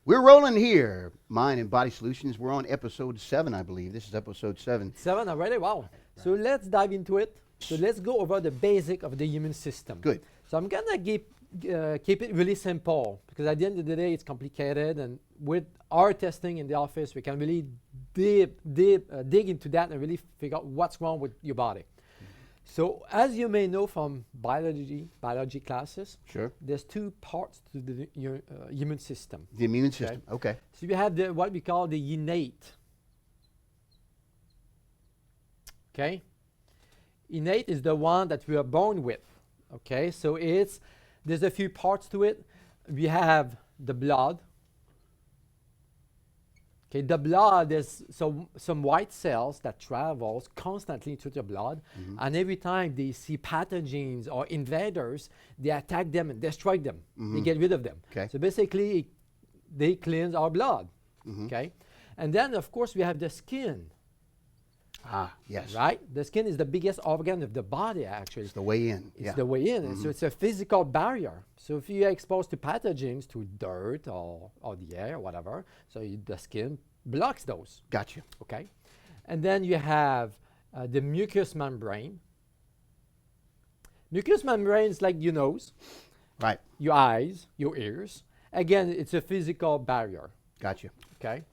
We're rolling here. Mind and Body Solutions. We're on episode 7, I believe. This is episode 7. 7 already? Wow. Right. So let's dive into it. So let's go over the basic of the immune system. Good. So I'm going to keep it really simple because at the end of the day, it's complicated. And with our testing in the office, we can really dig into that and really figure out what's wrong with your body. So as you may know from biology classes, sure, there's 2 parts to your immune system. The immune system, okay. So you have what we call the innate. Okay? Innate is the one that we are born with. Okay? So there's a few parts to it. We have the blood. Okay, the blood is some white cells that travels constantly through the blood, and every time they see pathogens or invaders, they attack them and destroy them. They get rid of them. Okay. So basically, they cleanse our blood. Okay, and then of course we have the skin. Ah, yes. Right? The skin is the biggest organ of the body, actually. It's the way in. It's the way in. So it's a physical barrier. So if you're exposed to pathogens, to dirt or the air or whatever, so the skin blocks those. Gotcha. Okay? And then you have the mucous membrane. Mucous membrane is like your nose, right? Your eyes, your ears. Again, it's a physical barrier. Gotcha. Okay?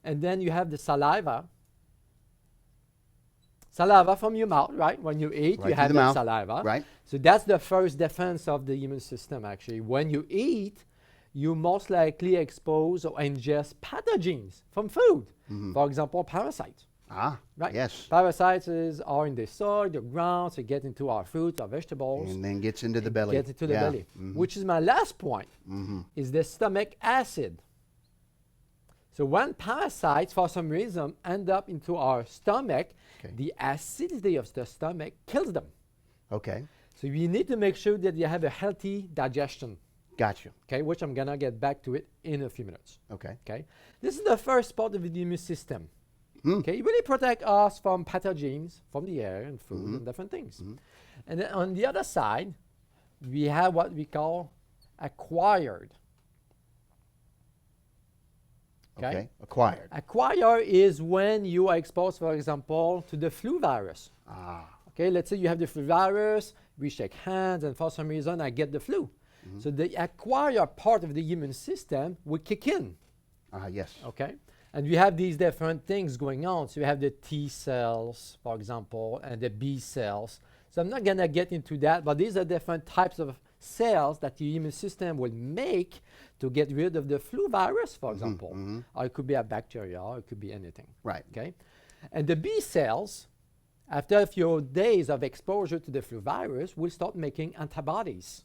And then you have the saliva. Saliva from your mouth, right? When you eat, right you have that saliva. Right. So that's the first defense of the immune system, actually. When you eat, you most likely expose or ingest pathogens from food. For example, parasites. Ah, right? Yes. Parasites are in the soil, the ground, so get into our fruits, our vegetables. And then gets into the belly. Gets into the belly. Which is my last point, is the stomach acid. So when parasites, for some reason, end up into our stomach, the acidity of the stomach kills them. Okay. So you need to make sure that you have a healthy digestion. Gotcha. Okay, which I'm going to get back to it in a few minutes. Okay. Okay. This is the first part of the immune system. Okay, it really protects us from pathogens, from the air and food and different things. And then on the other side, we have what we call acquired. Okay. Acquired. Acquired is when you are exposed, for example, to the flu virus. Ah. Okay, let's say you have the flu virus, we shake hands, and for some reason I get the flu. So the acquired part of the immune system will kick in. Yes. Okay, and we have these different things going on. So you have the T cells, for example, and the B cells. So I'm not going to get into that, but these are different types of cells that the immune system will make to get rid of the flu virus, for example. Or it could be a bacteria, or it could be anything. Right. Okay, and the B cells, after a few days of exposure to the flu virus, will start making antibodies.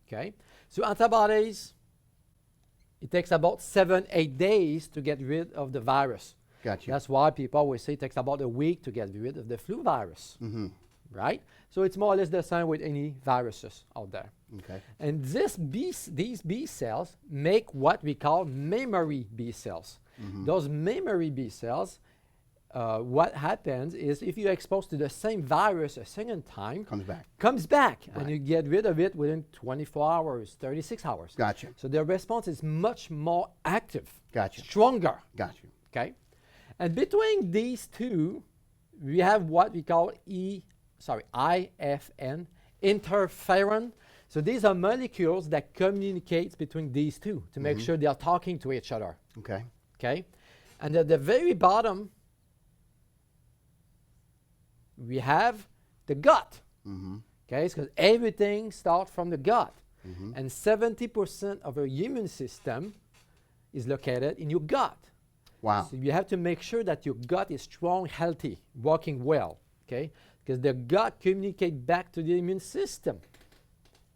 Okay, so antibodies, it takes about 7-8 days to get rid of the virus. Gotcha. That's why people always say it takes about a week to get rid of the flu virus. Right? So it's more or less the same with any viruses out there. Okay. And these B cells make what we call memory B cells. Those memory B cells, what happens is if you're exposed to the same virus a second time, comes back, right. And you get rid of it within 24 hours, 36 hours. Gotcha. So the response is much more active, Gotcha. stronger. Gotcha. Okay, and between these two, we have what we call IFN, interferon. So these are molecules that communicate between these two to make sure they are talking to each other. Okay. Okay, and at the very bottom, we have the gut. Okay, because everything starts from the gut. And 70% of our immune system is located in your gut. Wow. So you have to make sure that your gut is strong, healthy, working well. Okay, because the gut communicates back to the immune system.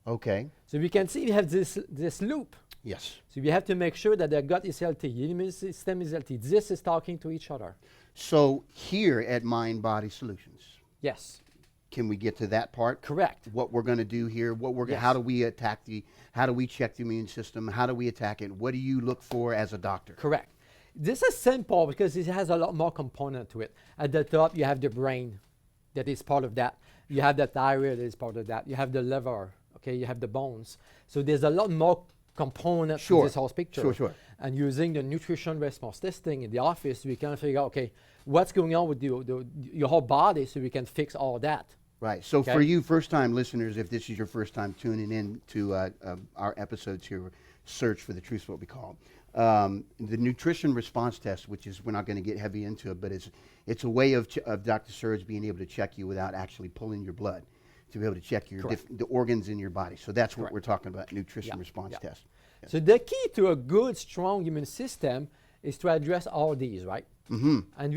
Okay. So we can see we have this loop. Yes. So we have to make sure that the gut is healthy, the immune system is healthy. This is talking to each other. So here at Mind Body Solutions, yes, can we get to that part? correct. What we're going to do here? Yes. How do we how do we check the immune system? How do we attack it? What do you look for as a doctor? Correct. This is simple because it has a lot more component to it. At the top, you have the brain that is part of that. You have the thyroid that is part of that. You have the liver. Okay, you have the bones. So there's a lot more component Sure. to this whole picture. Sure, sure. And using the nutrition response testing in the office, we can figure out, okay, what's going on with your whole body so we can fix all that. Right. So Okay. for you first-time listeners, if this is your first time tuning in to our episodes here, Search for the Truth is what we call them. The nutrition response test, which is, we're not going to get heavy into it, but it's a way of Dr. Serge being able to check you without actually pulling your blood, to be able to check your the organs in your body. So that's what Correct. we're talking about, nutrition Yeah, response yeah. test. Yes. So the key to a good, strong immune system is to address all these, right? Mm-hmm. And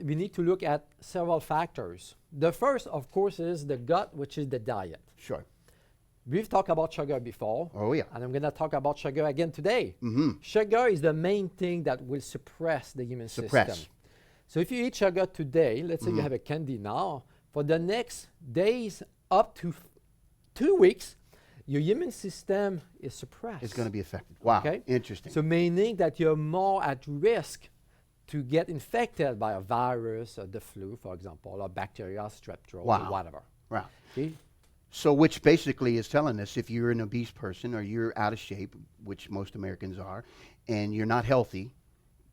we need to look at several factors. The first, of course, is the gut, which is the diet. Sure. We've talked about sugar before. Oh, yeah. And I'm going to talk about sugar again today. Mm-hmm. Sugar is the main thing that will suppress the immune system. So if you eat sugar today, let's say you have a candy now, for the next days up to 2 weeks, your immune system is suppressed. It's going to be affected. Wow. Okay. Interesting. So meaning that you're more at risk to get infected by a virus or the flu, for example, or bacteria, strep throat, Wow. or whatever. Wow. Okay? So which basically is telling us, if you're an obese person or you're out of shape, which most Americans are, and you're not healthy,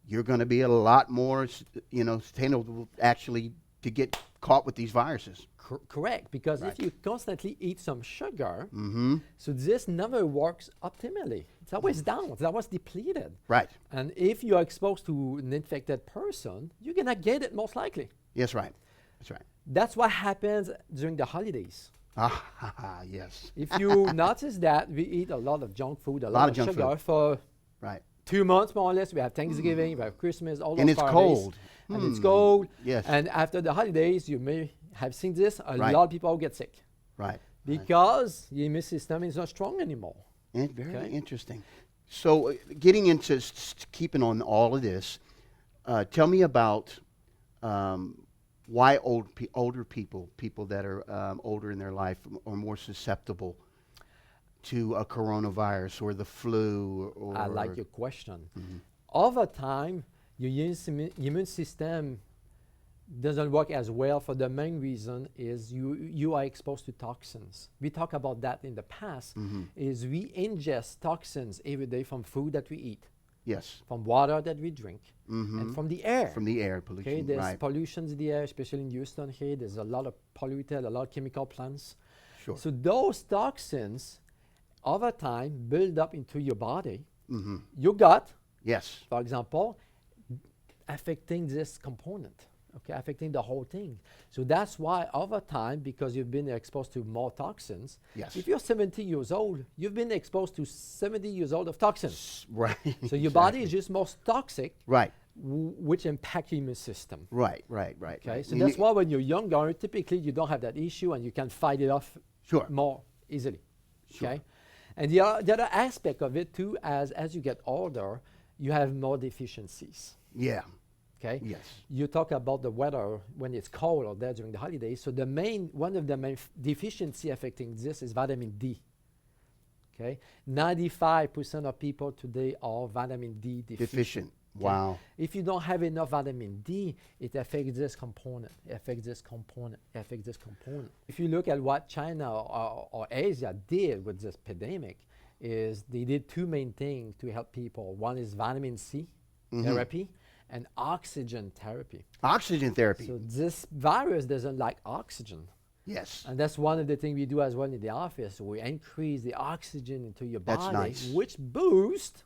you're going to be a lot more, sustainable actually to get caught with these viruses. Correct, because Right. if you constantly eat some sugar, Mm-hmm. so this never works optimally. It's always down, it's always depleted. Right. And if you are exposed to an infected person, you're going to get it most likely. Yes, right. That's right. That's what happens during the holidays. Yes. If you notice that we eat a lot of junk food, a lot of junk sugar food. for Right. 2 months more or less. We have Thanksgiving, we have Christmas, all And those it's holidays. cold. And it's cold. Yes. And after the holidays, you may have seen this, a Right. lot of people get sick Right. because the immune system is not strong anymore. And very Okay. interesting. So getting into keeping on all of this, tell me about why older people that are older in their life are more susceptible to a coronavirus or the flu. Or I like your question. Mhm. Over time, your immune system doesn't work as well for the main reason is you are exposed to toxins. We talked about that in the past, is we ingest toxins every day from food that we eat, Yes. from water that we drink, Mm-hmm. and from the air. From the air pollution. Okay, there's Right. pollution in the air, especially in Houston here. There's a lot of polluted, a lot of chemical plants. Sure. So those toxins, over time, build up into your body, Mm-hmm. your gut, Yes. for example, affecting this component, okay, affecting the whole thing. So that's why over time, because you've been exposed to more toxins, Yes. if you're 70 years old, you've been exposed to 70 years old of toxins. Right. So your body is just more toxic, Right. which impact your immune system. Right. Right. Right. Okay, right. so that's why when you're younger, typically you don't have that issue and you can fight it off Sure. more easily. Sure. Okay, and the other aspect of it too, as you get older, you have more deficiencies. Yeah. Okay. Yes. You talk about the weather when it's cold or there during the holidays. So one of the main deficiency affecting this is vitamin D. Okay, 95% of people today are vitamin D deficient. Okay? Wow. If you don't have enough vitamin D, it affects this component, it affects this component, it affects this component. If you look at what China or Asia did with this pandemic, is they did two main things to help people. One is vitamin C therapy and oxygen therapy. Oxygen therapy. So this virus doesn't like oxygen. Yes. And that's one of the things we do as well in the office. We increase the oxygen into your That's body, nice. which boosts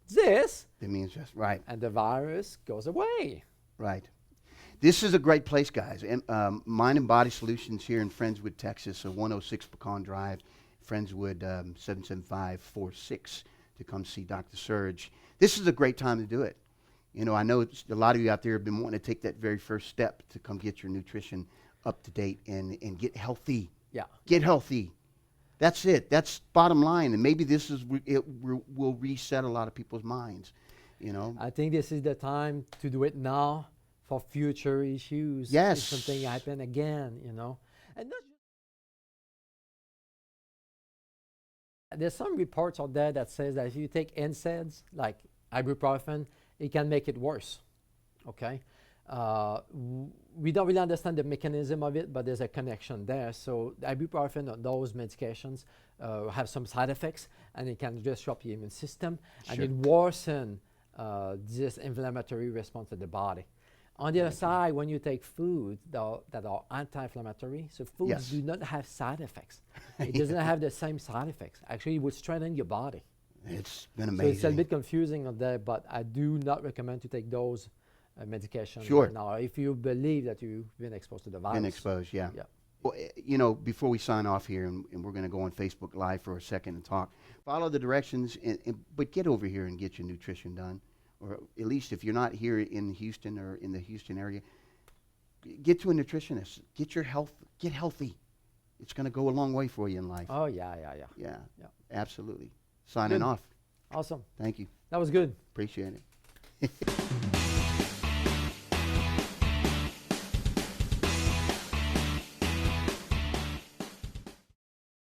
this, It means just right. and the virus goes away. Right. This is a great place, guys. Mind and Body Solutions here in Friendswood, Texas, 106 Pecan Drive, Friendswood 77546, to come see Dr. Serge. This is a great time to do it. You know, I know a lot of you out there have been wanting to take that very first step to come get your nutrition up to date and get healthy. Yeah. Get healthy. That's it. That's bottom line. And maybe this is will reset a lot of people's minds. You know. I think this is the time to do it now for future issues. Yes. If something happen again, you know. And not there's some reports out there that says that if you take NSAIDs like ibuprofen, it can make it worse. Okay. We don't really understand the mechanism of it, but there's a connection there. So the ibuprofen or those medications have some side effects, and it can disrupt your immune system, and Sure. it worsen this inflammatory response of the body. On the other side, when you take food that are anti-inflammatory, so foods Yes. do not have side effects. It doesn't have the same side effects. Actually, it would strengthen your body. It's been So amazing. it's a bit confusing on that, but I do not recommend to take those medications Sure. right now if you believe that you've been exposed to the virus. Been exposed, yeah. Yeah. Well, you know, before we sign off here, and we're going to go on Facebook Live for a second and talk, follow the directions, but get over here and get your nutrition done. Or at least if you're not here in Houston or in the Houston area, get to a nutritionist. Get healthy. It's going to go a long way for you in life. Oh, yeah. Yeah, Yeah. absolutely. Signing Good. off. Awesome. Thank you. That was good. Appreciate it.